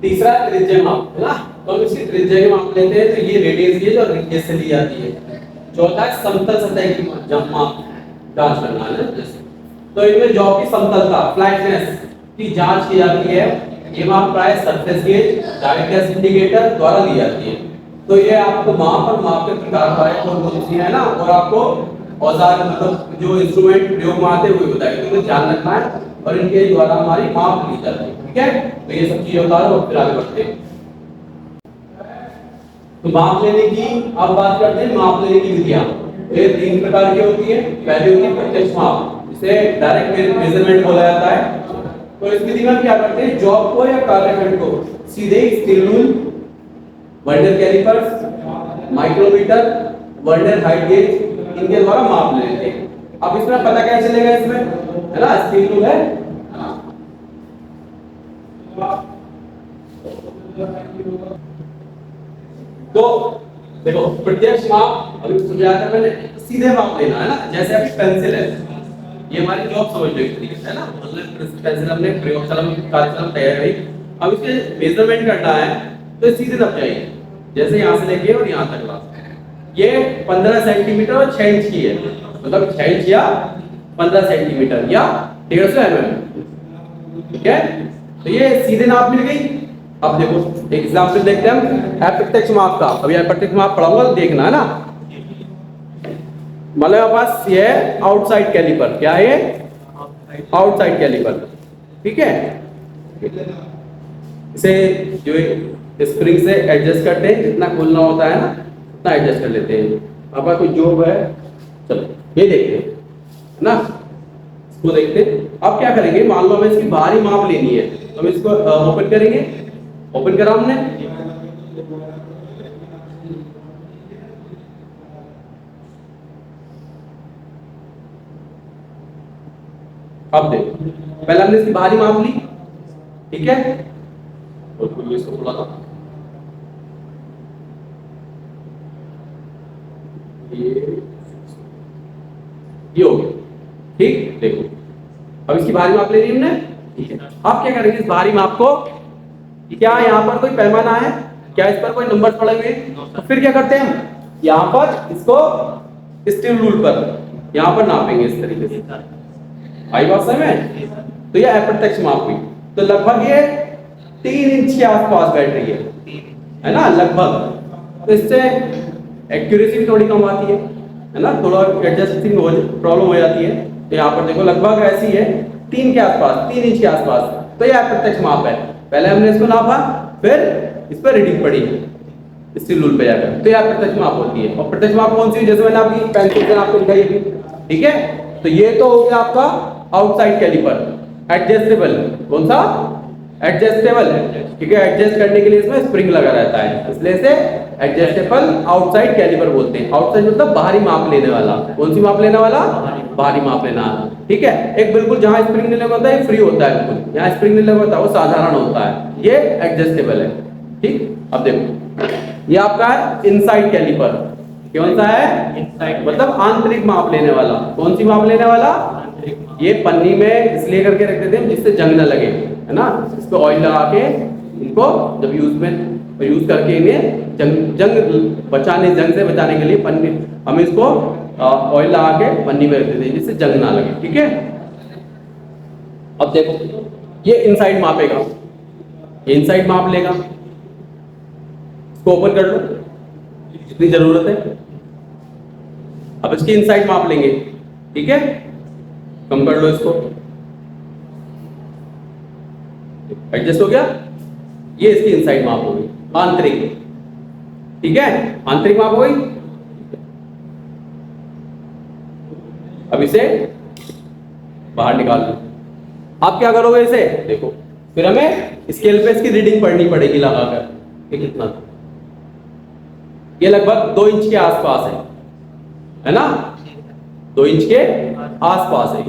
तीसरा त्रिज्या माप है ना, तो हम इसकी त्रिज्या के माप लेते हैं, तो ये रेडियस ये जो रेडियस से ली जाती है। चौथा समतल सतह की माप जांच करना है जैसे, तो इनमें जॉ की समतलता फ्लैटनेस की जांच की जाती है। ये माप प्राय surface gauge direct gas indicator द्वारा ली जाती है। तो ये आपको माप और माप के प्रकार प्राय कौन सी है ना, और आपको औजार मतलब जो इंस्ट्रूमेंट प्रयोग में आते हुए बताएंगे, तो ध्यान रखना है और इनके द्वारा हमारी माप ली जाती है। ठीक है, तो ये सब चीजें बता दो और फिर आगे बढ़ते हैं। तो माप लेने की अब बात करते हैं, माप लेने की विधियां। ये तीन प्रकार की होती है। पहली होती है प्रत्यक्ष माप, जिसे डायरेक्ट मेजरमेंट बोला जाता है। तो इस विधि में क्या करते हैं, जॉब को या कार्यखंड को सीधे steel rule, vernier callipers, micrometer, vernier height gauge, इनके द्वारा माप लेते हैं। अब इसमें पता कैसे चलेगा, इसमें है ना स्टील रूल है। तो देखो प्रत्यक्ष माप अभी समझाया था मैंने, सीधे माप लेना है ना, जैसे अभी पेंसिल है, ये हमारी जॉब समझने की तरीके है ना, मतलब पेंसिल हमने प्रयोगशाला में कार्यशाला में तैयार करी, अब इसके मेजरमेंट करना है तो सीधे नप जाइए, जैसे यहाँ से लेके और यहाँ तक लास्ट ये 15 सेंटीमीटर और 6 इंच की है, मतलब 6 इंच या 15 सेंटीमीटर या 150 mm। ठीक है, तो ये सीधे नाप मिल गई। अब देखो एक एग्जांपल देखते हैं हम अप्रत्यक्ष माप का। अभी अप्रत्यक्ष माप पढ़ाऊंगा तो देखना है ना। मतलब मेरे पास ये आउटसाइड कैलिपर, क्या है ये आउटसाइड कैलिपर। ठीक है, इसे जो स्प्रिंग से एडजस्ट करते हैं, जितना खोलना होता है ना उतना एडजस्ट कर लेते हैं। अब कोई जॉब है, चलो ये देखते हैं ना, इसको देखते हैं। अब क्या करेंगे, मान लो हमें इसकी बाहरी माप लेनी है, तो हम इसको ओपन करेंगे। ओपन करा हमने, अब देखो पहले हमने इसकी बाहरी माप ली, ठीक है, और फिर इसको खोला था, ये हो गया। ठीक, देखो अब इसकी बाहरी माप ले ली हमने। ठीक है, अब क्या करेंगे इस बाहरी माप को, क्या यहाँ पर कोई पैमाना है, क्या इस पर कोई नंबर पड़े हुए, तो फिर क्या करते हैं हम यहाँ पर इसको स्टील रूल पर यहाँ पर नापेंगे इस तरीके से। आई बात समझ में? तो ये अप्रत्यक्ष माप हुई। तो लगभग ये 3 इंच के आसपास बैठ रही है ना लगभग। तो इससे एक्यूरेसी भी थोड़ी कम आती है ना, थोड़ा एडजस्टिंग प्रॉब्लम हो जाती है। तो यहाँ पर देखो लगभग ऐसी है 3 के आसपास, 3 इंच के आसपास। तो ये अप्रत्यक्ष माप है। पहले हमने इसको नापा, फिर इस पर रीडिंग पड़ी स्टील रूल पे जाकर, तो ये अप्रत्यक्ष माप होती है। और प्रत्यक्ष माप कौन सी, जैसे मैंने आपकी पेंसिल से आपको दिखाई थी। ठीक है, तो ये तो हो गया आपका आउटसाइड कैलिपर। एडजस्टेबल, कौन सा एडजस्टेबल है, ठीक है, एडजस्ट करने के लिए इसमें स्प्रिंग लगा रहता है, इसलिए इसे एडजस्टेबल आउटसाइड कैलिपर बोलते हैं। आउटसाइड मतलब बाहरी माप लेने वाला। कौन सी माप लेने वाला, बाहरी माप लेना। ठीक है, एक बिल्कुल जहां स्प्रिंग नहीं लगा होता है फ्री होता है, बिल्कुल यहाँ स्प्रिंग नहीं लगा होता वो साधारण होता है, ये एडजस्टेबल है। ठीक, अब देखो ये आपका है इनसाइड कैलिपर। कौन सा है, इनसाइड मतलब आंतरिक माप लेने वाला। कौन सी माप लेने वाला, ये पन्नी में इसलिए करके रख देते हैं जिससे जंग न लगे, है ना। इस पे ऑयल लगा के इनको जब यूज करके इन्हें जंग बचाने, जंग से बचाने के लिए पन्नी हम इसको ऑयल लगा के पन्नी में रख देते हैं जिससे जंग ना लगे। ठीक है, अब देखो ये इनसाइड मापेगा, ये इनसाइड माप लेगा। इसको ओपन कर लो जितनी जरूरत है। अब इसकी इनसाइड माप लेंगे। ठीक है, कम कर लो इसको, एडजस्ट हो गया। ये इसकी इनसाइड माप हो गई, आंतरिक। ठीक है, आंतरिक माप हो गई। अब इसे बाहर निकाल लो। आप क्या करोगे, इसे देखो, फिर हमें स्केल पे इसकी रीडिंग पढ़नी पड़ेगी लगाकर कि कितना था। ये लगभग 2 इंच के आसपास है ना, 2 इंच के आसपास है।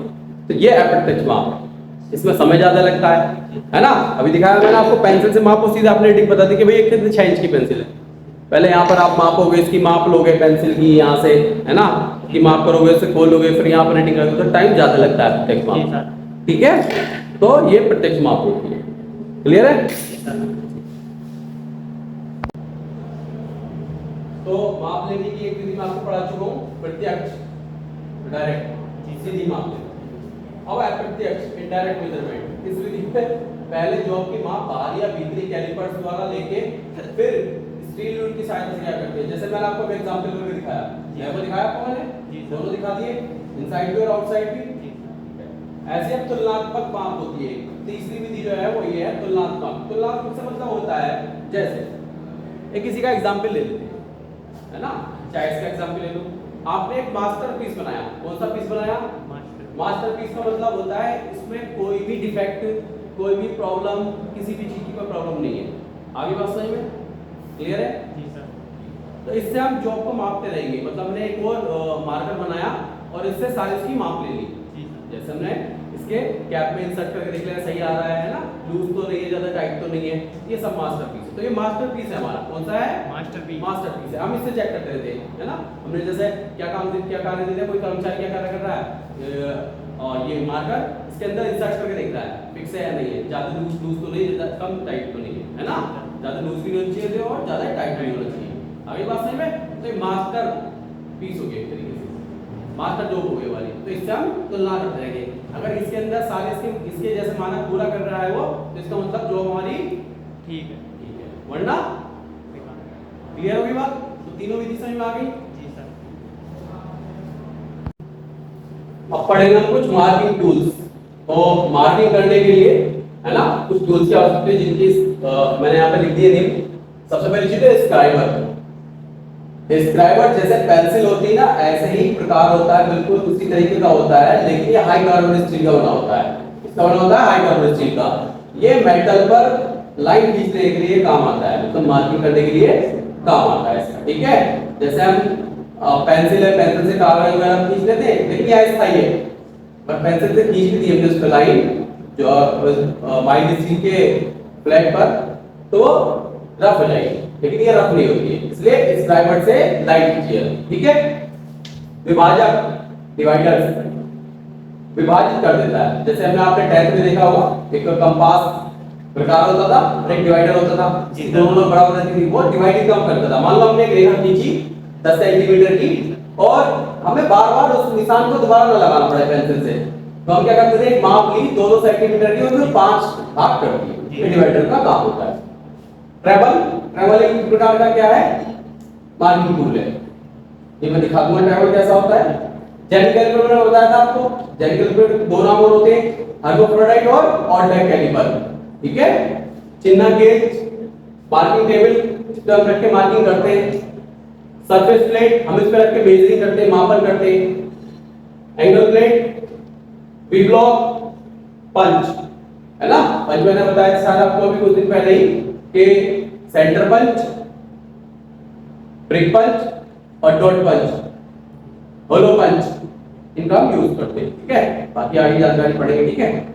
तो ये अप्रत्यक्ष माप, इसमें समय ज्यादा लगता है ना। अभी दिखाया मैंने आपको, पेंसिल से मापो, सीधे आपने रीडिंग बता दी कि भाई कितने 6 इंच की पेंसिल है। पहले यहाँ पर आप मापोगे, इसकी माप लोगे पेंसिल की यहाँ से, है ना, की माप करोगे, उसे खोलोगे, फिर यहाँ पर रीडिंग करोगे, तो टाइम ज्यादा लगता है प्रत्यक्ष माप। ठीक है, तो ये प्रत्यक्ष माप होती है। क्लियर है? जो माप लेने की एक विधि मैं आपको पढ़ा चुका हूँ, प्रत्यक्ष डायरेक्ट सीधी माप लेना। अब अप्रत्यक्ष इनडायरेक्ट मेजरमेंट। इस विधि पे पहले जॉब की माप बाहरी या भीतरी कैलिपर्स द्वारा लेके फिर स्टील रूल की सहायता से क्या करते हैं, जैसे मैंने आपको एग्जांपल करके दिखाया, ये को दिखाया आपको मैंने, दोनों दिखा दिए, इनसाइड भी और आउटसाइड भी। ऐसे अब तुलनात्मक माप होती है। तीसरी विधि जो है वो ये है तुलनात्मक। तुलनात्मक से मतलब होता है, जैसे एक किसी का एग्जांपल ले लेते हैं, है ना, चाहे इसका एग्जांपल ले लो। आपने एक मास्टरपीस बनाया, कौन सा पीस बनाया? मास्टरपीस का मतलब होता है इसमें कोई भी डिफेक्ट, कोई भी प्रॉब्लम, किसी भी चीज की कोई प्रॉब्लम नहीं है। आगे बात समझ में क्लियर है? जी सर। तो इससे हम जॉब को मापते रहेंगे, मतलब हमने एक और मार्कर बनाया और इससे सारी इसकी माप ले ली। जैसे हमने इसके कैप में इंसर्ट करके देख लिया सही आ रहा है ना, लूज तो नहीं है, ज्यादा टाइट तो नहीं है, ये सब मास्टरपीस है। तो ये मास्टरपीस है हमारा, कौन सा है? मास्टरपीस है। हम इससे चेक करते रहते हैं, है ना। हमने जैसे क्या कार्य दे दिया, कोई कर्मचारी क्या कार्य कर रहा है, और ये मार्कर इसके अंदर इंसर्ट करके देख रहा है फिक्स है या नहीं है, ज्यादा लूज तो नहीं है, कम टाइट तो नहीं है ना, ज्यादा लूज भी नहीं होना चाहिए और ज्यादा टाइट भी नहीं होना चाहिए। अभी बात समझ में? तो ये मास्टर पीस हो गया एक तरीके से, मास्टर जॉब हो गई वाली। तो इससे हम तुलना करते रहेंगे। अगर इसके अंदर सारे इसके जैसे मानक पूरा कर रहा है वो, तो इसका मतलब जॉब हमारी ठीक है, वरना क्लियर होगी बात। तो तीनों विधि समझ में आ गई? जी सर। अब पढ़ेंगे हम कुछ मार्किंग टूल्स। तो मार्किंग करने के लिए, है ना, कुछ टूल्स की आवश्यकता है, जिनकी मैंने यहाँ पे लिख दिए नेम। सबसे पहली चीज है स्क्राइबर। स्क्राइबर जैसे पेंसिल होती है ना, ऐसे ही प्रकार होता है, बिल्कुल उसी तरीके का होता है, लेकिन ये हाई कार्बन स्टील का बना होता है। इसका बना होता है हाई कार्बन स्टील का। ये मेटल पर लाइन खींचने के लिए काम आता है, मतलब मार्किंग करने के लिए काम आता है इसका, ठीक है। जैसे हम पेंसिल है, पेंसिल से कागज वगैरह खींच लेते हैं, लेकिन ये अस्थायी है, पर पेंसिल से खींच ली हमने उस पर लाइन जो माइल्ड स्टील के फ्लैट पर, तो रफ हो जाएगी, लेकिन ये रफ नहीं होती है, इसलिए स्क्राइबर से लाइन खींचिए, ठीक है। विभाजक, डिवाइडर विभाजित कर देता है। जैसे हमने आपने 10th में देखा होगा, एक कंपास प्रकार होता था और एक डिवाइडर होता था, दोनों बराबर रहती थी, वो डिवाइडिंग काम करता था। मान लो हमने एक रेखा खींची 10 सेंटीमीटर की, और हमें बार-बार उस निशान को दोबारा न लगाना पड़े पेंसिल से, तो हम क्या करते थे, एक माप ली 2-2 सेंटीमीटर की, उसमें 5 भाग कर दिए। ये डिवाइडर का काम होता है। ट्रेवल एक प्रकार का क्या है, मार्किंग टूल है। ये मैं दिखा दूंगा ट्रेवल कैसा होता है। जेनी कैलिपर मैंने बताया था आपको, जेनी कैलिपर दो नाम और होते हैं, हर्गोफ्रोडाइट और ऑड टाइप कैलिपर, ठीक है। चिन्ह गेज, मार्किंग टेबल इस पे हम रख के मार्किंग करते हैं। सरफेस प्लेट हम इस पे रख के मेजरिंग करते हैं, मापन करते हैं। एंगल प्लेट, वी ब्लॉक, पंच, है ना। पंच मैंने बताया शायद आपको अभी कुछ दिन पहले ही कि सेंटर पंच, ब्रिक पंच और डॉट पंच, होलो पंच, इनका हम यूज करते हैं, ठीक है। बाकी आगे जानकारी पढ़ेंगे, ठीक है।